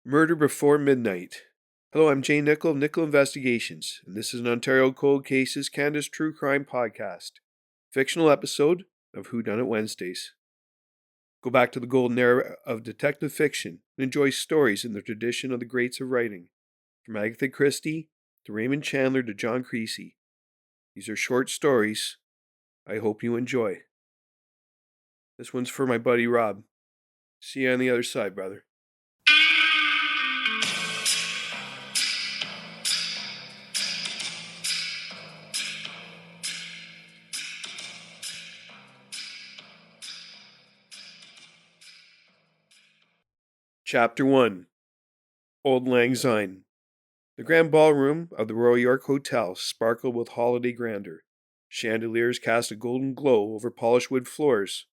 Murder Before Midnight. Hello, I'm Jay Nickel of Nickel Investigations, and this is an Ontario Cold Cases Canada's True Crime Podcast, fictional episode of Whodunit Wednesdays. Go back to the golden era of detective fiction and enjoy stories in the tradition of the greats of writing, from Agatha Christie to Raymond Chandler to John Creasy. These are short stories. I hope you enjoy. This one's for my buddy Rob. See you on the other side, brother. Chapter 1. Old Lang Syne. The grand ballroom of the Royal York Hotel sparkled with holiday grandeur. Chandeliers cast a golden glow over polished wood floors.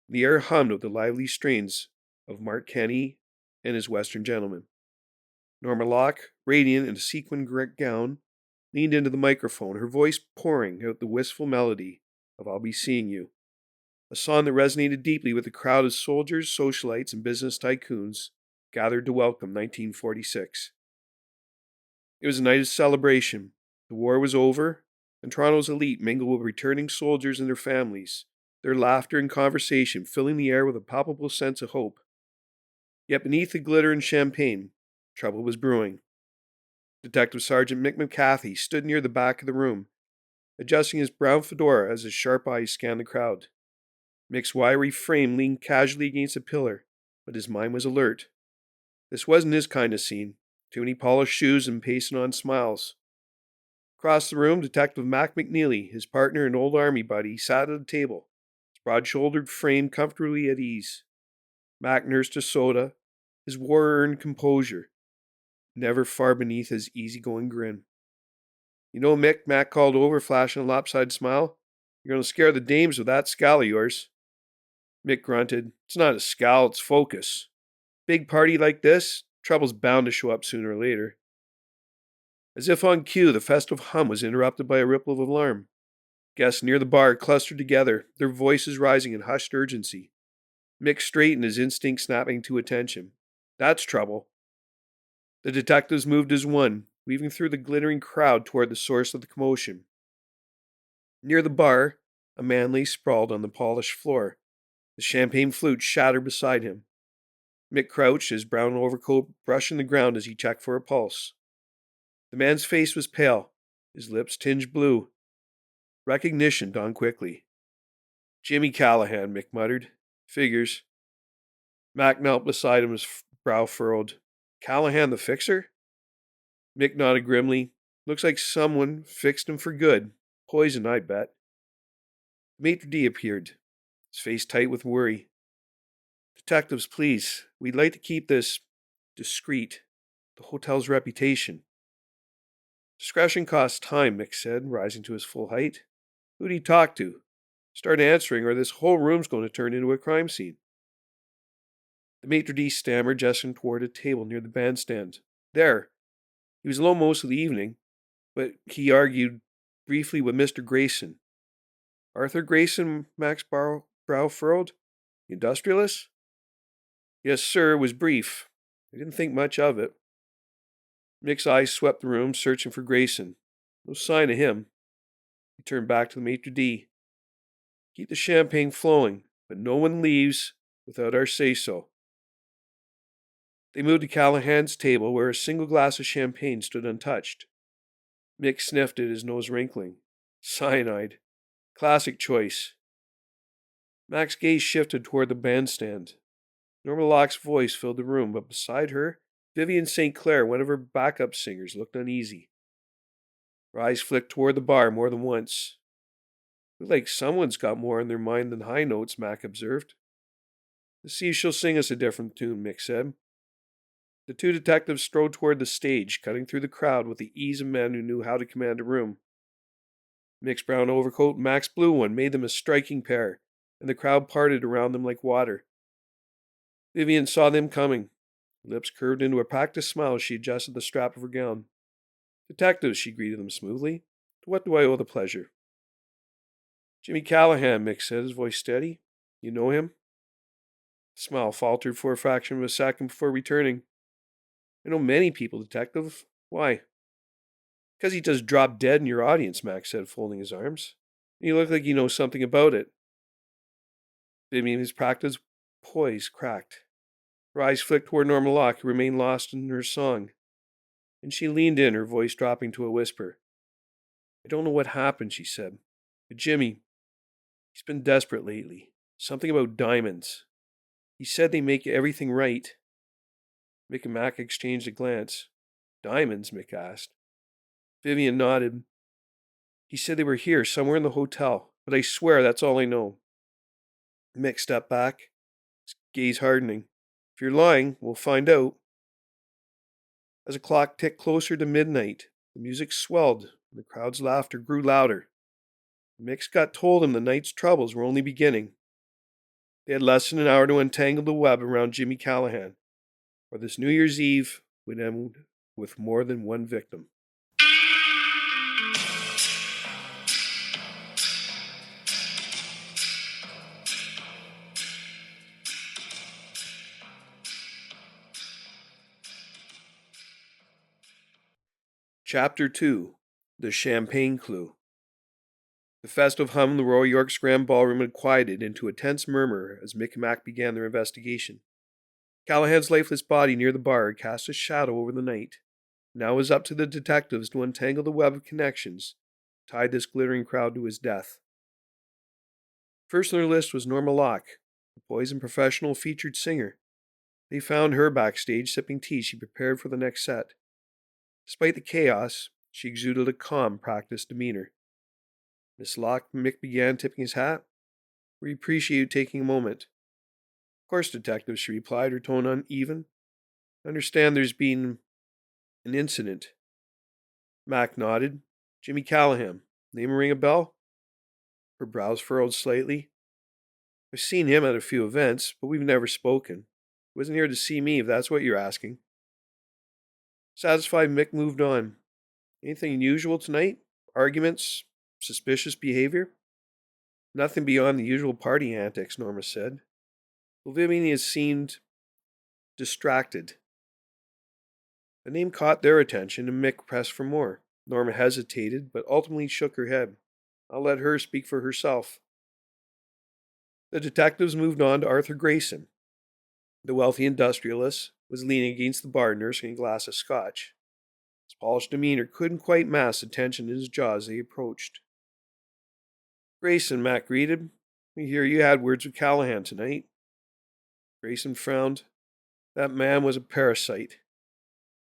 The air hummed with the lively strains of Mart Kenney and his Western gentlemen. Norma Locke, radiant in a sequin gown, leaned into the microphone, her voice pouring out the wistful melody of I'll Be Seeing You, a song that resonated deeply with the crowd of soldiers, socialites, and business tycoons gathered to welcome 1946. It was a night of celebration. The war was over, and Toronto's elite mingled with returning soldiers and their families, their laughter and conversation filling the air with a palpable sense of hope. Yet beneath the glitter and champagne, trouble was brewing. Detective Sergeant Mick McCathie stood near the back of the room, adjusting his brown fedora as his sharp eyes scanned the crowd. Mick's wiry frame leaned casually against a pillar, but his mind was alert. This wasn't his kind of scene. Too many polished shoes and pasting on smiles. Across the room, Detective Mack MacNeely, his partner and old army buddy, sat at a table, his broad-shouldered frame comfortably at ease. Mac nursed a soda, his war-earned composure, never far beneath his easygoing grin. You know, Mick, Mac called over, flashing a lopsided smile. You're going to scare the dames with that scowl of yours. Mick grunted. It's not a scowl, it's focus. Big party like this, trouble's bound to show up sooner or later. As if on cue, the festive hum was interrupted by a ripple of alarm. Guests near the bar clustered together, their voices rising in hushed urgency. Mick straightened, his instinct snapping to attention. That's trouble. The detectives moved as one, weaving through the glittering crowd toward the source of the commotion. Near the bar, a man lay sprawled on the polished floor, the champagne flute shattered beside him. Mick crouched, his brown overcoat brushing the ground as he checked for a pulse. The man's face was pale, his lips tinged blue. Recognition dawned quickly. Jimmy Callahan, Mick muttered. Figures. Mac knelt beside him, his brow furrowed. Callahan the fixer? Mick nodded grimly. Looks like someone fixed him for good. Poison, I bet. Maitre D appeared, his face tight with worry. Detectives, please. We'd like to keep this discreet. The hotel's reputation. Discretion costs time, Mick said, rising to his full height. Who'd he talk to? Start answering, or this whole room's going to turn into a crime scene. The maitre d' stammered, gesturing toward a table near the bandstand. There. He was alone most of the evening, but he argued briefly with Mr. Grayson. Arthur Grayson, Mac's brow furrowed. The industrialist? Yes, sir, it was brief. I didn't think much of it. Mick's eyes swept the room, searching for Grayson. No sign of him. He turned back to the maitre d'. Keep the champagne flowing, but no one leaves without our say-so. They moved to Callahan's table, where a single glass of champagne stood untouched. Mick sniffed it, his nose wrinkling. Cyanide. Classic choice. Mac's gaze shifted toward the bandstand. Norma Locke's voice filled the room, but beside her, Vivian St. Clair, one of her backup singers, looked uneasy. Her eyes flicked toward the bar more than once. Looked like someone's got more on their mind than high notes, Mac observed. Let's see if she'll sing us a different tune, Mick said. The two detectives strode toward the stage, cutting through the crowd with the ease of men who knew how to command a room. Mick's brown overcoat and Mac's blue one made them a striking pair, and the crowd parted around them like water. Vivian saw them coming. Her lips curved into a practiced smile as she adjusted the strap of her gown. Detectives, she greeted them smoothly. To what do I owe the pleasure? Jimmy Callahan, Mick said, his voice steady. You know him? The smile faltered for a fraction of a second before returning. I know many people, Detective. Why? Because he just dropped dead in your audience, Mac said, folding his arms. You look like you know something about it. Vivian's practiced poise cracked. Her eyes flicked toward Norma Locke, who remained lost in her song. And she leaned in, her voice dropping to a whisper. I don't know what happened, she said. But Jimmy, he's been desperate lately. Something about diamonds. He said they make everything right. Mick and Mac exchanged a glance. Diamonds? Mick asked. Vivian nodded. He said they were here, somewhere in the hotel, but I swear that's all I know. Mick stepped back, his gaze hardening. If you're lying, we'll find out. As the clock ticked closer to midnight, the music swelled and the crowd's laughter grew louder. Mick's gut told him the night's troubles were only beginning. They had less than an hour to untangle the web around Jimmy Callahan, or this New Year's Eve would end with more than one victim. Chapter 2. The Champagne Clue. The festive hum in the Royal York's Grand Ballroom had quieted into a tense murmur as Mick and Mac began their investigation. Callahan's lifeless body near the bar cast a shadow over the night. Now it was up to the detectives to untangle the web of connections that tied this glittering crowd to his death. First on their list was Norma Locke, the poisoned professional featured singer. They found her backstage sipping tea she prepared for the next set. Despite the chaos, she exuded a calm, practiced demeanor. Miss Locke, Mick began tipping his hat. We appreciate you taking a moment. Of course, Detective, she replied, her tone uneven. I understand there's been an incident. Mac nodded. Jimmy Callahan. Name ring a bell? Her brows furrowed slightly. I've seen him at a few events, but we've never spoken. He wasn't here to see me, if that's what you're asking. Satisfied, Mick moved on. Anything unusual tonight? Arguments? Suspicious behavior? Nothing beyond the usual party antics, Norma said. Vivian seemed distracted. The name caught their attention, and Mick pressed for more. Norma hesitated, but ultimately shook her head. I'll let her speak for herself. The detectives moved on to Arthur Grayson. The wealthy industrialist was leaning against the bar, nursing a glass of scotch. His polished demeanor couldn't quite mask the tension in his jaw as they approached. Grayson, Mac greeted. We hear you had words with Callahan tonight. Grayson frowned. That man was a parasite.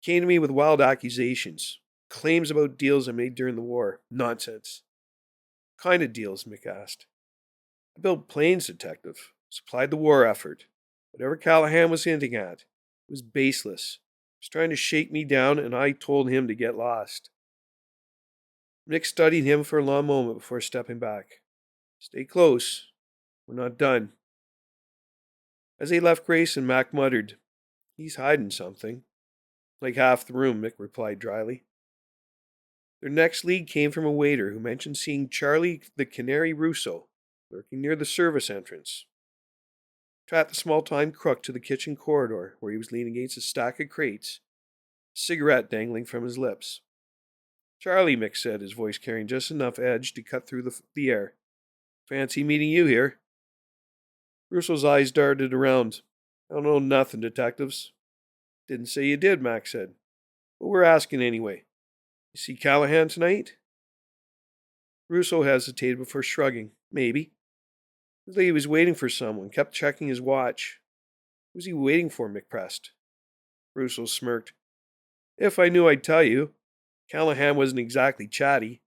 He came to me with wild accusations, claims about deals I made during the war. Nonsense. What kind of deals? Mick asked. I built planes, Detective. Supplied the war effort. Whatever Callahan was hinting at, it was baseless. He was trying to shake me down, and I told him to get lost. Mick studied him for a long moment before stepping back. Stay close. We're not done. As they left Grayson, Mac muttered, He's hiding something. Like half the room, Mick replied dryly. Their next lead came from a waiter who mentioned seeing Charlie the Canary Russo lurking near the service entrance. Tracked the small-time crook to the kitchen corridor, where he was leaning against a stack of crates, a cigarette dangling from his lips. Charlie, Mick said, his voice carrying just enough edge to cut through the air. Fancy meeting you here. Russo's eyes darted around. I don't know nothing, detectives. Didn't say you did, Mac said. But we're asking anyway. You see Callahan tonight? Russo hesitated before shrugging. Maybe. Looked like he was waiting for someone, kept checking his watch. Who was he waiting for, Mick pressed. Russo smirked. If I knew, I'd tell you. Callahan wasn't exactly chatty.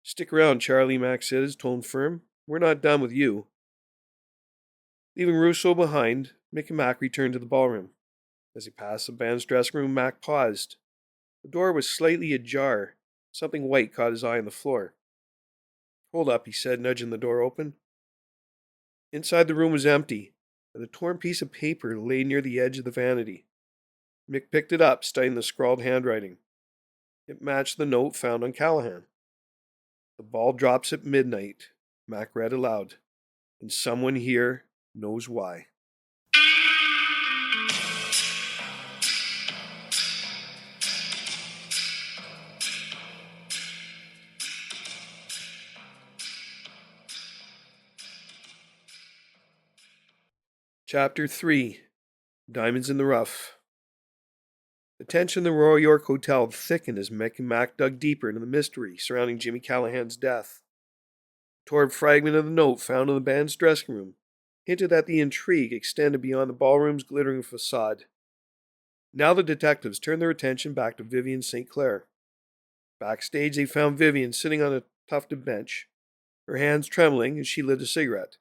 Stick around, Charlie, Mac said, his tone firm. We're not done with you. Leaving Russo behind, Mick and Mac returned to the ballroom. As he passed the band's dressing room, Mac paused. The door was slightly ajar. Something white caught his eye on the floor. Hold up, he said, nudging the door open. Inside the room was empty, and a torn piece of paper lay near the edge of the vanity. Mick picked it up, studying the scrawled handwriting. It matched the note found on Callahan. The ball drops at midnight, Mac read aloud, and someone here knows why. Chapter 3 Diamonds in the Rough. The tension in the Royal York Hotel thickened as Mick and Mac dug deeper into the mystery surrounding Jimmy Callahan's death. A torn fragment of the note found in the band's dressing room hinted that the intrigue extended beyond the ballroom's glittering facade. Now the detectives turned their attention back to Vivian St. Clair. Backstage, they found Vivian sitting on a tufted bench, her hands trembling as she lit a cigarette.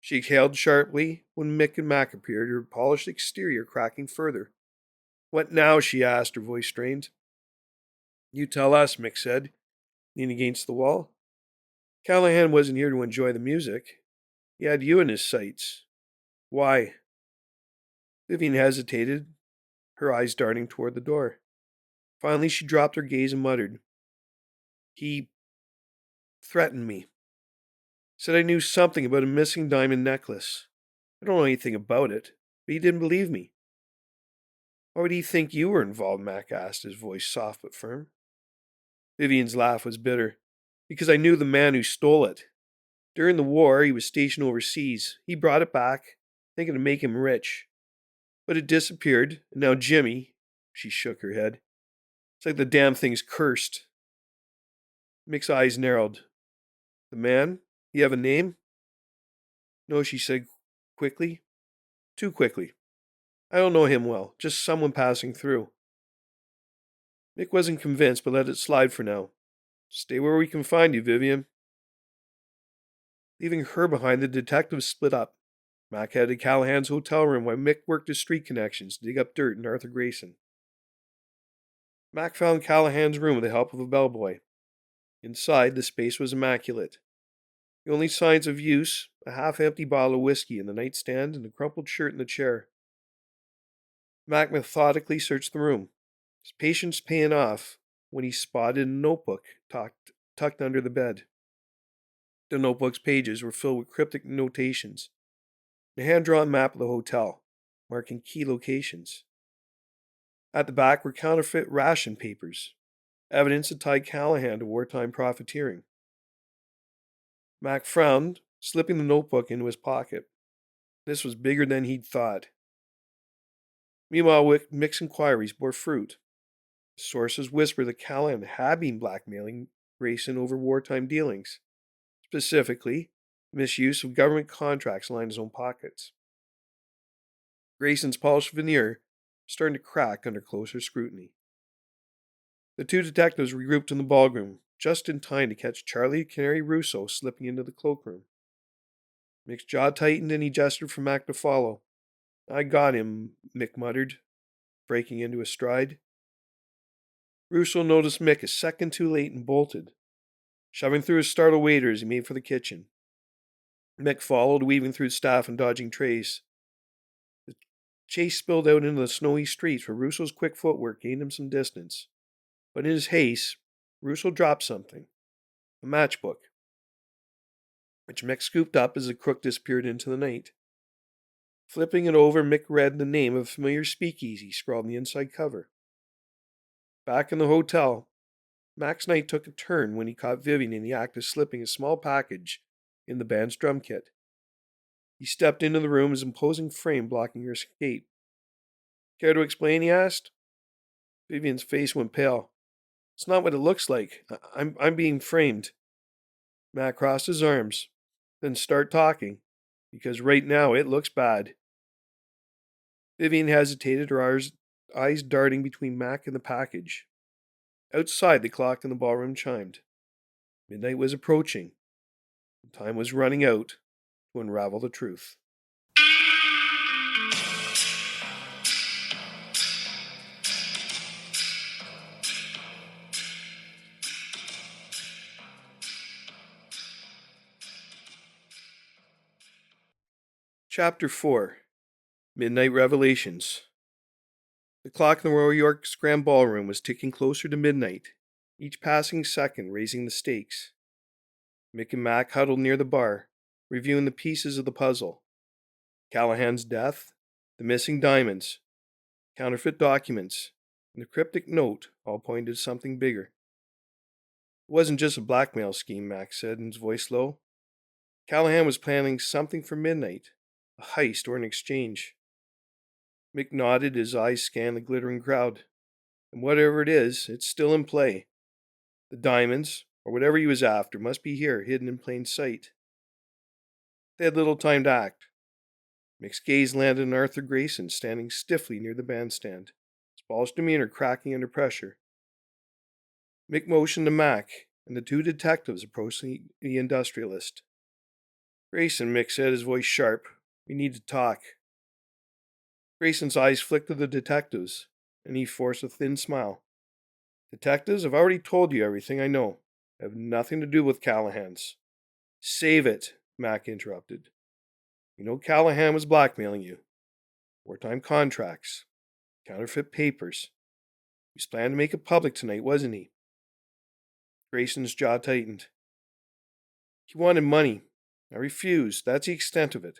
She exhaled sharply when Mick and Mac appeared, her polished exterior cracking further. "What now?" she asked, her voice strained. "You tell us," Mick said, leaning against the wall. "Callahan wasn't here to enjoy the music. He had you in his sights. Why?" Vivian hesitated, her eyes darting toward the door. Finally, she dropped her gaze and muttered, He threatened me. Said I knew something about a missing diamond necklace. I don't know anything about it, but he didn't believe me." "Why would he think you were involved?" Mac asked, his voice soft but firm. Vivian's laugh was bitter. "Because I knew the man who stole it. During the war, he was stationed overseas. He brought it back, thinking to make him rich. But it disappeared, and now Jimmy," she shook her head. "It's like the damn thing's cursed." Mick's eyes narrowed. "The man? You have a name?" "No," she said quickly. Too quickly. "I don't know him well, just someone passing through." Mick wasn't convinced, but let it slide for now. "Stay where we can find you, Vivian." Leaving her behind, the detectives split up. Mac headed to Callahan's hotel room while Mick worked his street connections to dig up dirt in Arthur Grayson. Mac found Callahan's room with the help of a bellboy. Inside, the space was immaculate. The only signs of use, a half-empty bottle of whiskey in the nightstand and a crumpled shirt in the chair. Mac methodically searched the room, his patience paying off when he spotted a notebook tucked under the bed. The notebook's pages were filled with cryptic notations, and a hand-drawn map of the hotel, marking key locations. At the back were counterfeit ration papers, evidence that tied Callahan to wartime profiteering. Mac frowned, slipping the notebook into his pocket. This was bigger than he'd thought. Meanwhile, Mick's inquiries bore fruit. Sources whispered that Callahan had been blackmailing Grayson over wartime dealings, specifically misuse of government contracts lined his own pockets. Grayson's polished veneer was starting to crack under closer scrutiny. The two detectives regrouped in the ballroom, just in time to catch Charlie Canary Russo slipping into the cloakroom. Mick's jaw tightened and he gestured for Mac to follow. "I got him," Mick muttered, breaking into a stride. Russo noticed Mick a second too late and bolted, shoving through his startled waiters. He made for the kitchen. Mick followed, weaving through staff and dodging trays. The chase spilled out into the snowy streets where Russo's quick footwork gained him some distance. But in his haste, Russo dropped something, a matchbook, which Mick scooped up as the crook disappeared into the night. Flipping it over, Mick read the name of a familiar speakeasy scrawled on the inside cover. Back in the hotel, Mac's night took a turn when he caught Vivian in the act of slipping a small package in the band's drum kit. He stepped into the room, his imposing frame blocking her escape. "Care to explain?" he asked. Vivian's face went pale. "It's not what it looks like. I'm being framed." Mac crossed his arms. "Then start talking, because right now it looks bad." Vivian hesitated, her eyes darting between Mac and the package. Outside, the clock in the ballroom chimed. Midnight was approaching. Time was running out to unravel the truth. Chapter 4 Midnight Revelations. The clock in the Royal York's Grand Ballroom was ticking closer to midnight, each passing second raising the stakes. Mick and Mac huddled near the bar, reviewing the pieces of the puzzle. Callahan's death, the missing diamonds, counterfeit documents, and the cryptic note all pointed to something bigger. "It wasn't just a blackmail scheme," Mac said, his voice low. "Callahan was planning something for midnight, A heist or an exchange. Mick nodded, his eyes scanned the glittering crowd. And whatever it is, it's still in play. The diamonds, or whatever he was after, must be here, hidden in plain sight. They had little time to act. Mick's gaze landed on Arthur Grayson, standing stiffly near the bandstand, his polished demeanor cracking under pressure. Mick motioned to Mack, and the two detectives approached the industrialist. Grayson, Mick said, his voice sharp. We need to talk. Grayson's eyes flicked to the detectives, and he forced a thin smile. Detectives, I've already told you everything I know. I have nothing to do with Callahan's. Save it, Mack interrupted. You know Callahan was blackmailing you. Wartime contracts. Counterfeit papers. He was planning to make it public tonight, wasn't he? Grayson's jaw tightened. He wanted money. I refused. That's the extent of it.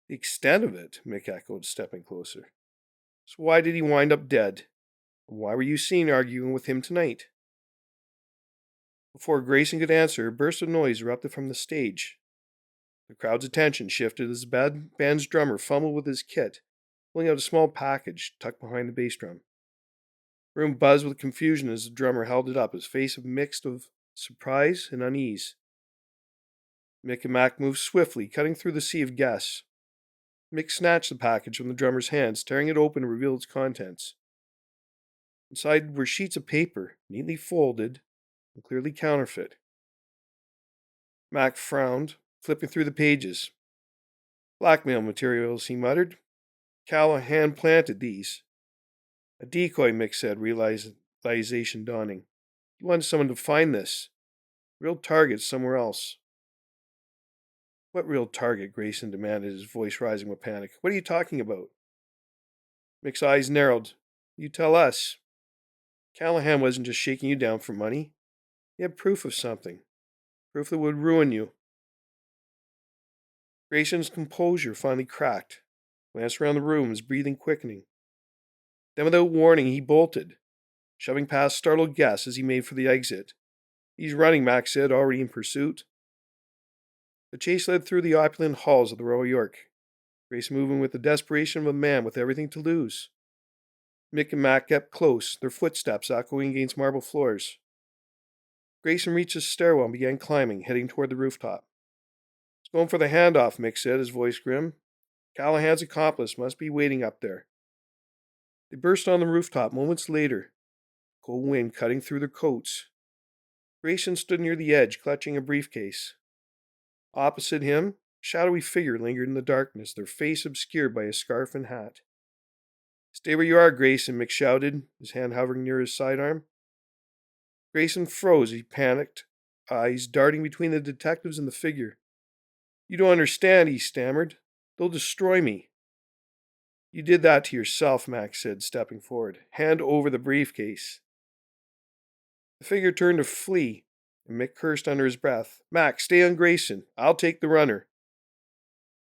The extent of it? Mick echoed, stepping closer. So why did he wind up dead? And why were you seen arguing with him tonight? Before Grayson could answer, a burst of noise erupted from the stage. The crowd's attention shifted as the band's drummer fumbled with his kit, pulling out a small package tucked behind the bass drum. The room buzzed with confusion as the drummer held it up, his face mixed of surprise and unease. Mick and Mack moved swiftly, cutting through the sea of guests. Mick snatched the package from the drummer's hands, tearing it open to reveal its contents. Inside were sheets of paper, neatly folded and clearly counterfeit. Mack frowned, flipping through the pages. Blackmail materials, he muttered. Callahan planted these. A decoy, Mick said, realization dawning. He wanted someone to find this. Real target somewhere else. What real target? Grayson demanded, his voice rising with panic. What are you talking about? Mick's eyes narrowed. You tell us. Callahan wasn't just shaking you down for money. He had proof of something. Proof that would ruin you. Grayson's composure finally cracked. Glanced around the room, his breathing quickening. Then without warning, he bolted, shoving past startled guests as he made for the exit. He's running, Mack said, already in pursuit. The chase led through the opulent halls of the Royal York, Grayson moving with the desperation of a man with everything to lose. Mick and Mack kept close, their footsteps echoing against marble floors. Grayson reached the stairwell and began climbing, heading toward the rooftop. He's going for the handoff, Mick said, his voice grim. Callahan's accomplice must be waiting up there. They burst on the rooftop moments later, cold wind cutting through their coats. Grayson stood near the edge, clutching a briefcase. Opposite him, a shadowy figure lingered in the darkness, their face obscured by a scarf and hat. Stay where you are, Grayson, Mick shouted, his hand hovering near his sidearm. Grayson froze, he panicked, eyes darting between the detectives and the figure. You don't understand, he stammered. They'll destroy me. You did that to yourself, Mack said, stepping forward. Hand over the briefcase. The figure turned to flee, and Mick cursed under his breath. Mack, stay on Grayson. I'll take the runner.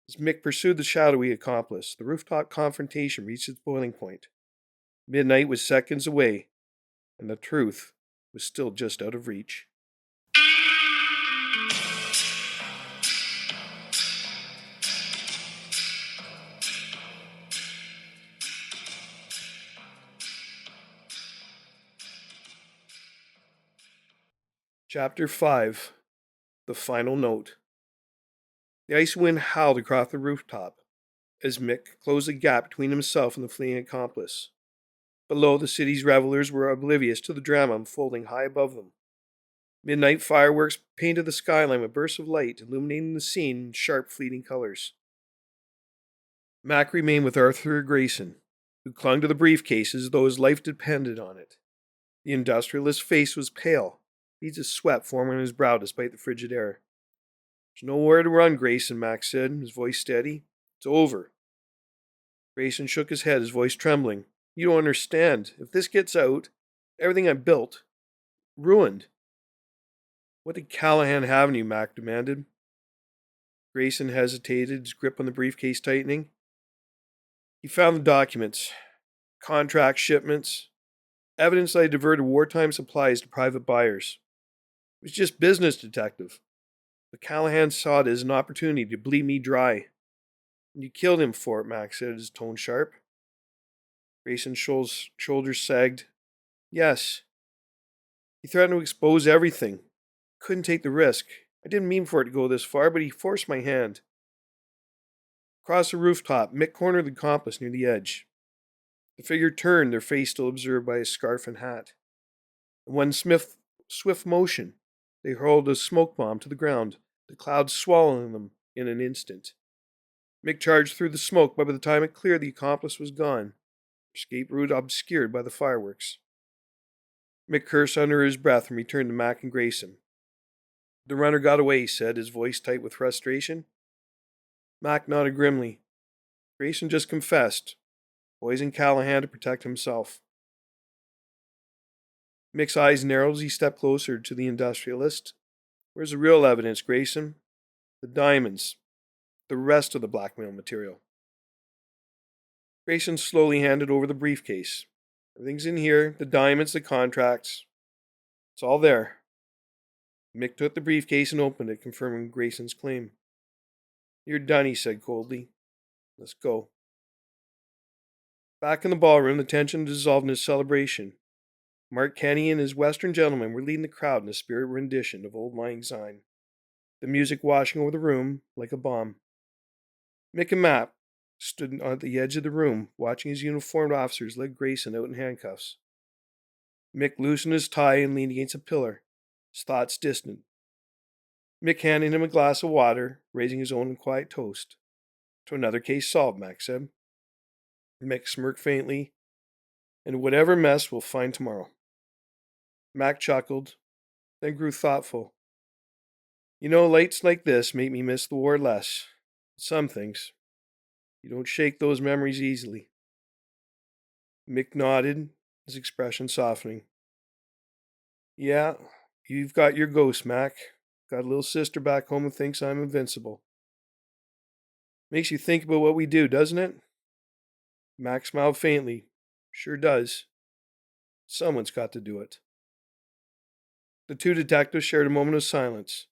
As Mick pursued the shadowy accomplice, the rooftop confrontation reached its boiling point. Midnight was seconds away, and the truth was still just out of reach. Chapter 5. The Final Note. The ice wind howled across the rooftop as Mick closed the gap between himself and the fleeing accomplice. Below, the city's revelers were oblivious to the drama unfolding high above them. Midnight fireworks painted the skyline with bursts of light, illuminating the scene in sharp, fleeting colors. Mack remained with Arthur Grayson, who clung to the briefcase as though his life depended on it. The industrialist's face was pale, beads of sweat forming on his brow despite the frigid air. There's nowhere to run, Grayson, Mack said, his voice steady. It's over. Grayson shook his head, his voice trembling. You don't understand. If this gets out, everything I built, ruined. What did Callahan have in you, Mack demanded. Grayson hesitated, his grip on the briefcase tightening. He found the documents, contract shipments, evidence that I diverted wartime supplies to private buyers. It was just business, detective. But Callahan saw it as an opportunity to bleed me dry. You killed him for it, Mac said, his tone sharp. Grayson's shoulders sagged. Yes. He threatened to expose everything. Couldn't take the risk. I didn't mean for it to go this far, but he forced my hand. Across the rooftop, Mick cornered the accomplice near the edge. The figure turned, their face still obscured by his scarf and hat. In one swift motion, they hurled a smoke bomb to the ground, the clouds swallowing them in an instant. Mick charged through the smoke, but by the time it cleared, the accomplice was gone, escape route obscured by the fireworks. Mick cursed under his breath and returned to Mac and Grayson. The runner got away, he said, his voice tight with frustration. Mac nodded grimly. Grayson just confessed. Poisoned Callahan to protect himself. Mick's eyes narrowed as he stepped closer to the industrialist. Where's the real evidence, Grayson? The diamonds. The rest of the blackmail material. Grayson slowly handed over the briefcase. Everything's in here. The diamonds, the contracts. It's all there. Mick took the briefcase and opened it, confirming Grayson's claim. You're done, he said coldly. Let's go. Back in the ballroom, the tension dissolved in his celebration. Mart, Kenney, and his Western gentlemen were leading the crowd in a spirit rendition of Auld Lang Syne, the music washing over the room like a bomb. Mick and Matt stood on the edge of the room, watching his uniformed officers lead Grayson out in handcuffs. Mick loosened his tie and leaned against a pillar, his thoughts distant. Mick handed him a glass of water, raising his own in quiet toast. To another case solved, Mac said. Mick smirked faintly. And whatever mess we'll find tomorrow. Mac chuckled, then grew thoughtful. You know, lights like this make me miss the war less. Some things. You don't shake those memories easily. Mick nodded, his expression softening. Yeah, you've got your ghost, Mac. Got a little sister back home who thinks I'm invincible. Makes you think about what we do, doesn't it? Mac smiled faintly. Sure does. Someone's got to do it. The two detectives shared a moment of silence.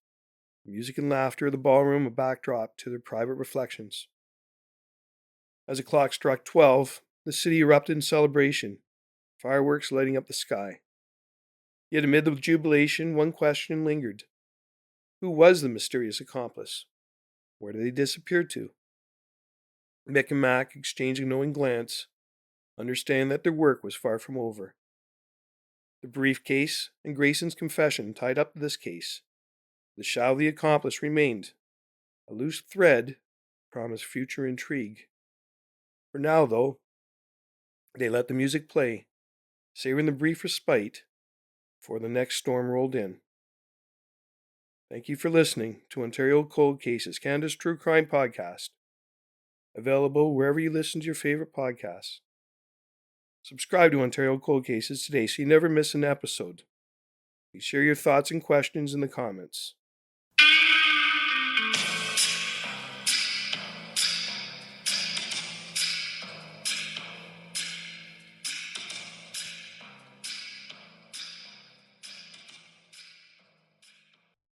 The music and laughter of the ballroom a backdrop to their private reflections. As the clock struck 12, the city erupted in celebration, fireworks lighting up the sky. Yet amid the jubilation, one question lingered. Who was the mysterious accomplice? Where did they disappear to? Mick and Mac exchanged a knowing glance, understanding that their work was far from over. The briefcase and Grayson's confession tied up this case. The shadow of the accomplice remained. A loose thread promised future intrigue. For now, though, they let the music play, savoring the brief respite before the next storm rolled in. Thank you for listening to Ontario Cold Cases, Canada's True Crime Podcast. Available wherever you listen to your favorite podcasts. Subscribe to Ontario Cold Cases today so you never miss an episode. Please share your thoughts and questions in the comments.